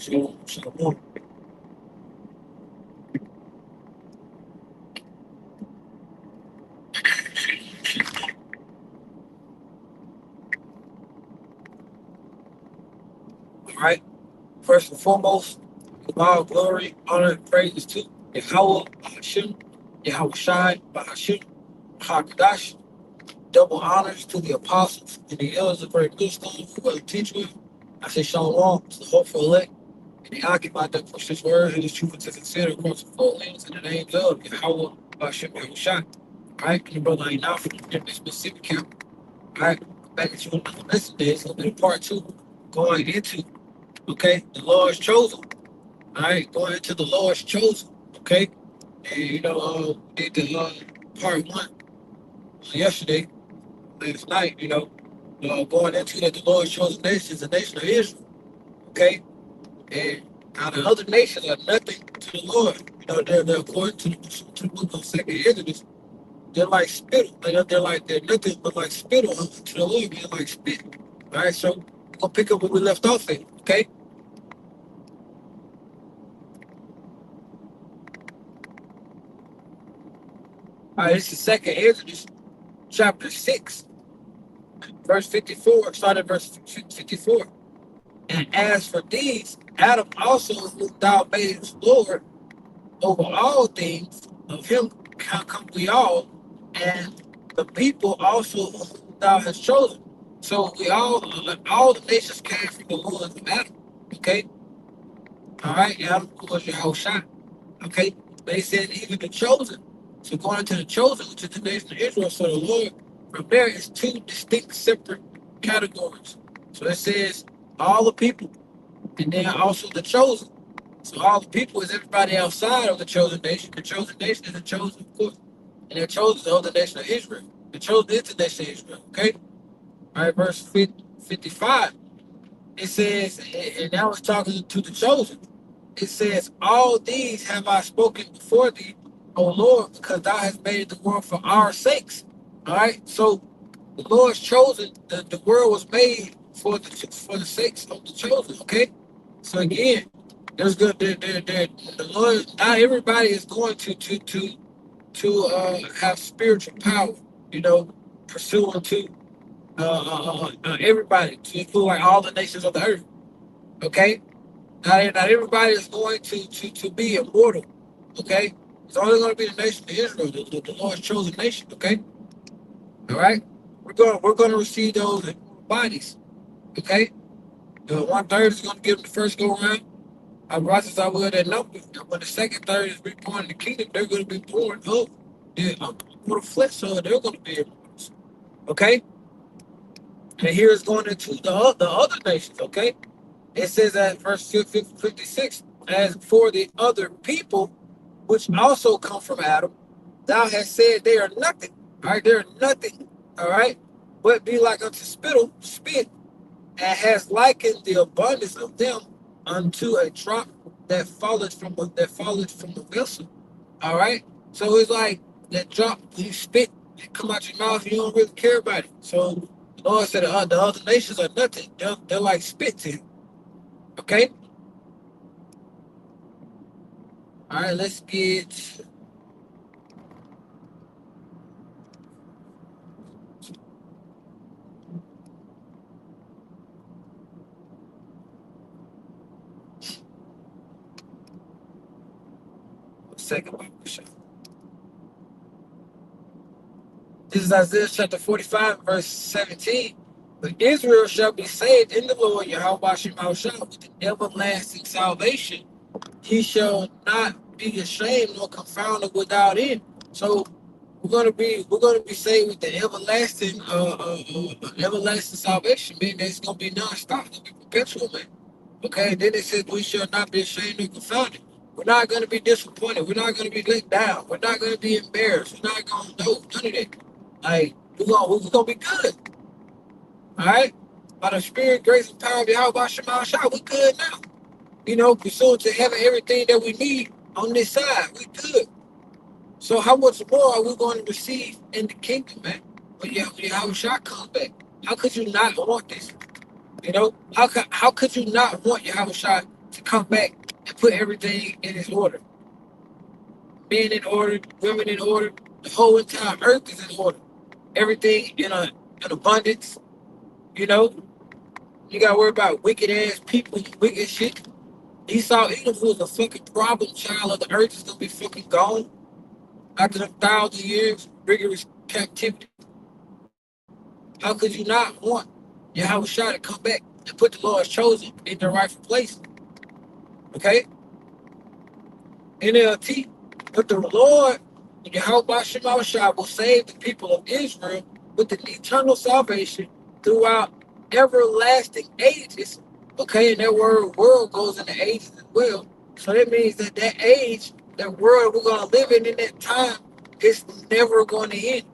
Shalom. All right. First and foremost, all glory, honor, and praise to Yahweh, Hashem, Yahweh Shai, Bahashim, Hakadash. Double honors to the apostles and the elders of great wisdom who will teach me. I say shalom to the hopeful elect and the occupied that push this word and this truth to consider across the four lands in the names of Yahweh, Hashem, Yahweh Shai. All right, and your brother ain't out from this specific camp. All right, back at you on the lesson day. It's going to be part two going into, okay, the Lord's chosen. All right, going into the Lord's chosen. Okay, and did the part one yesterday, last night. Going into that the Lord's chosen nation is the nation of Israel. Okay, and now the other nations are nothing to the Lord. They're according to the book of Second Exodus. They're like spittle. They're nothing but like spittle to the Lord. They're like spit. All right, so we're gonna pick up where we left off at. Okay. All right, this is Second Exodus, chapter 6, verse 54. Start at verse 54. And as for these, Adam also, who thou madest Lord over all things, of him come we and the people also whom thou hast chosen. So we all the nations came from the Lord of Adam. Okay? All right, Adam was your whole shot. Okay? But he said even the chosen. So going into the chosen, which is the nation of Israel, so the Lord, from there is two distinct separate categories. So it says all the people, and then also the chosen. So all the people is everybody outside of the chosen nation. The chosen nation is the chosen, of course. And the chosen is the other nation of Israel. The chosen is the nation of Israel. Okay? All right, verse 55. It says, and now it's talking to the chosen. It says, all these have I spoken before thee, O Lord, because thou hast made the world for our sakes. All right. So the Lord's chosen, the world was made for the sakes of the chosen. Okay. So again, there's good. The Lord. Not everybody is going to have spiritual power. Pursuing to everybody to include like all the nations of the earth. Okay. Not everybody is going to be immortal. Okay. It's only going to be the nation of Israel, the Lord's chosen nation. Okay. All right. We're going to receive those bodies. Okay. The 1/3 is going to give them the first go around. Our brothers are with that number. And when the second third is reborn in the kingdom, they're going to be born up. They're for the flesh, so they're going to be immortals. Okay. And here it's going into the other nations. Okay. It says at verse 56, as for the other people, which also come from Adam, thou hast said they are nothing. All right, they're nothing. All right, but be like unto spit, and has likened the abundance of them unto a drop that falleth from the vessel. All right, so it's like that drop you spit, it come out your mouth, you don't really care about it. So the Lord said the other nations are nothing. They're like spit to him. Okay. All right, let's get a second Bible. This is Isaiah chapter 45, verse 17. But Israel shall be saved in the Lord Yahweh Shem Shah with an everlasting salvation. He shall not be ashamed nor confounded without end. So we're gonna be saved with the everlasting salvation, man. That's gonna be non-stop, it's gonna be perpetual, man. Okay, then it says we shall not be ashamed nor confounded. We're not gonna be disappointed. We're not gonna be let down. We're not gonna be embarrassed. We're not gonna know none of that. Like we're gonna be good. All right. By the spirit, grace, and power of Yahweh Shema Shah, we good now. Pursuant to having everything that we need on this side, we good. So how much more are we going to receive in the kingdom, man? When Yahweh Shah comes back. How could you not want this? How could you not want Yahweh Shah to come back and put everything in its order. Men in order, women in order, the whole entire earth is in order. Everything in abundance, you know. You gotta worry about wicked ass people, wicked shit. Esau, Edom, who was a fucking problem child of the earth, is gonna be fucking gone after the 1,000 years rigorous captivity. How could you not want Yahweh Shah to come back and put the Lord's chosen in their rightful place? Okay? NLT. But the Lord, Yahweh Shah, will save the people of Israel with an eternal salvation throughout everlasting ages. Okay, and that word world goes into ages as well. So that means that that age, that world we're going to live in that time, it's never going to end.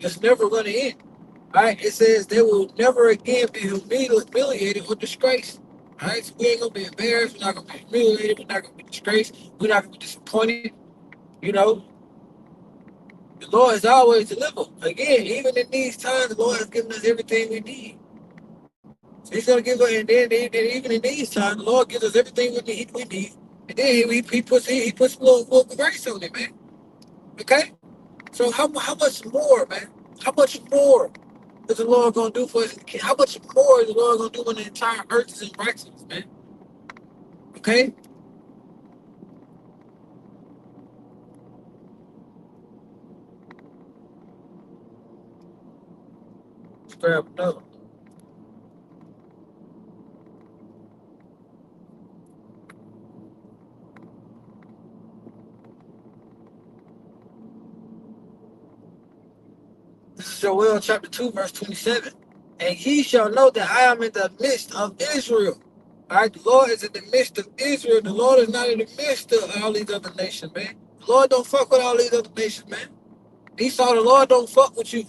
It's never going to end. All right, it says they will never again be humiliated or disgraced. All right, so we ain't going to be embarrassed. We're not going to be humiliated. We're not going to be disgraced. We're not going to be disappointed. You know, the Lord is always delivered. Again, even in these times, the Lord has given us everything we need. So He's going to give us, and then even in these times, the Lord gives us everything we need. And then he puts a little grace on it, man. Okay? So how much more, man? How much more is the Lord going to do for us? How much more is the Lord going to do when the entire earth is in righteousness, man? Okay? Let's grab another. This is Joel chapter 2, verse 27. And ye shall know that I am in the midst of Israel. All right, the Lord is in the midst of Israel. The Lord is not in the midst of all these other nations, man. The Lord don't fuck with all these other nations, man. Esau, the Lord don't fuck with you.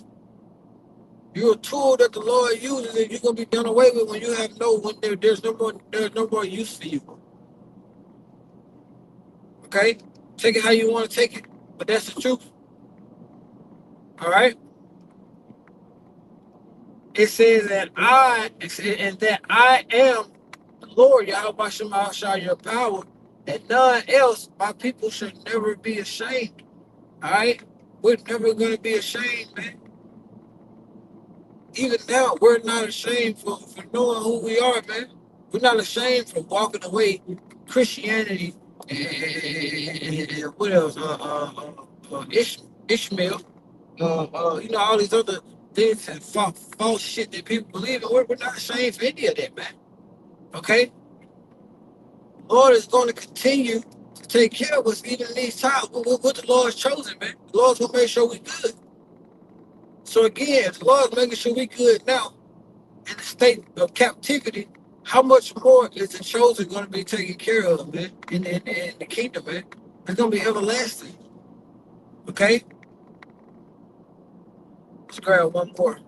You're a tool that the Lord uses, and you're gonna be done away with when you have there's no more use for you. Okay, take it how you want to take it, but that's the truth. All right. It says that I am the Lord Yahweh Shah, your power, and none else. My people should never be ashamed. All right, we're never gonna be ashamed, man. Even now, we're not ashamed for knowing who we are, man. We're not ashamed for walking away Christianity and what else? Ishmael. All these other things and false shit that people believe in. We're not ashamed for any of that, man. Okay? Lord is going to continue to take care of us even in these times. What the Lord's chosen, man. The Lord's going to make sure we good. So again, if the Lord's making sure we good now in the state of captivity, how much more is the chosen going to be taken care of, man, in the kingdom, man? It's going to be everlasting. Okay? Let's grab one more.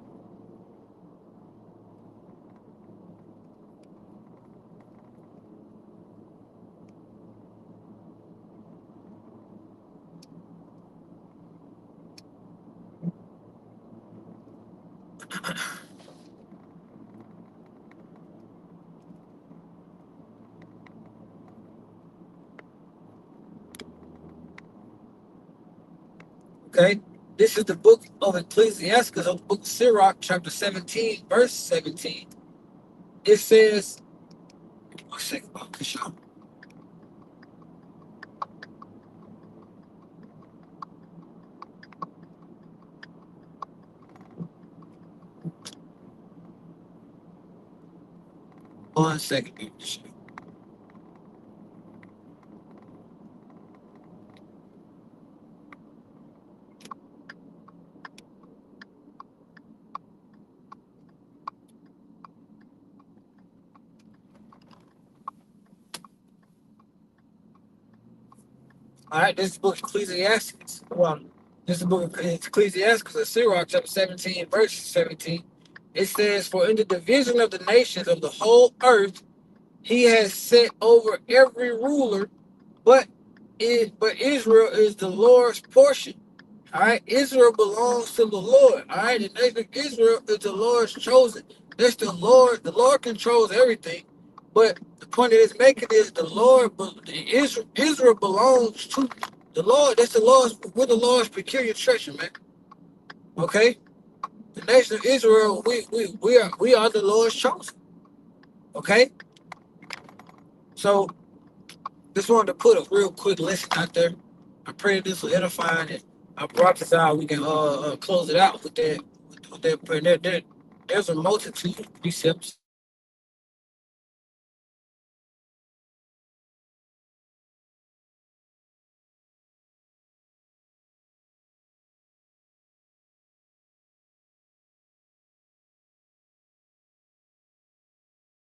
Okay? This is the book of Ecclesiastes, of the book of Sirach, chapter 17, verse 17. It says, one second, Kishon. One second. All right, this is the book of Ecclesiastes. Well, this is the book of Ecclesiastes, of Sirach, chapter 17, verse 17. It says, for in the division of the nations of the whole earth, he has set over every ruler, but Israel is the Lord's portion. All right, Israel belongs to the Lord. All right, the nation of Israel is the Lord's chosen. That's the Lord. The Lord controls everything. But the point that it's making is the Lord, Israel belongs to the Lord. That's the Lord's, we're the Lord's peculiar treasure, man. Okay? The nation of Israel, we are the Lord's chosen. Okay? So just wanted to put a real quick lesson out there. I pray that this will edify and I prophesy we can close it out with that prayer. There's a multitude of precepts